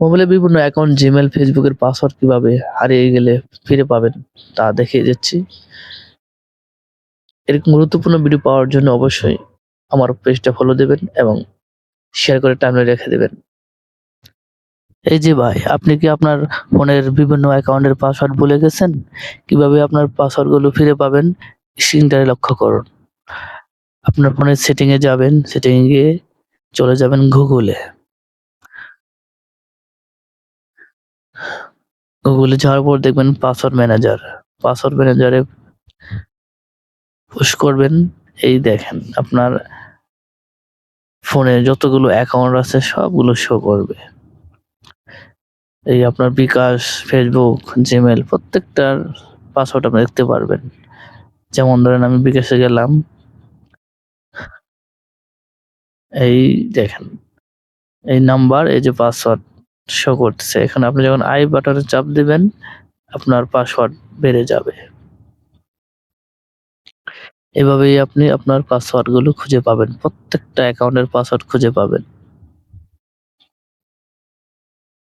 মোবাইলে বিভিন্ন account, Gmail, ফেসবুকের পাসওয়ার্ড কিভাবে হারিয়ে গেলে ফিরে পাবেন তা দেখিয়ে দিচ্ছি। এরকম গুরুত্বপূর্ণ ভিডিও পাওয়ার জন্য অবশ্যই আমার পেজটা ফলো দিবেন এবং শেয়ার করে টাইমলাইনে রেখে দিবেন। এই যে ভাই, আপনি কি আপনার ফোনের বিভিন্ন অ্যাকাউন্টের পাসওয়ার্ড ভুলে গেছেন? কিভাবে আপনার পাসওয়ার্ডগুলো ফিরে পাবেন? স্ক্রিনটায় লক্ষ্য করুন। আপনার ফোনের সেটিংয়ে যাবেন, সেটিংয়ে গিয়ে চলে যাবেন গুগলে। গুগলে যাওয়ার পর দেখবেন পাসওয়ার্ড ম্যানেজার। পাসওয়ার্ড ম্যানেজারে পুশ করবেন। এই দেখেন আপনার ফোনে যতগুলো অ্যাকাউন্ট আছে সবগুলো শো করবে। এই আপনার বিকাশ, ফেসবুক, জিমেল প্রত্যেকটার পাসওয়ার্ড আপনি দেখতে পারবেন। যেমন ধরেন আমি বিকাশে গেলাম। এই দেখেন, এই নাম্বার, এই যে পাসওয়ার্ড শো করতেছে। এখানে আপনি যখন আই বাটনে চাপ দিবেন, আপনার পাসওয়ার্ড বেড়ে যাবে। এভাবেই আপনি আপনার পাসওয়ার্ডগুলো খুঁজে পাবেন। প্রত্যেকটা অ্যাকাউন্টের পাসওয়ার্ড খুঁজে পাবেন।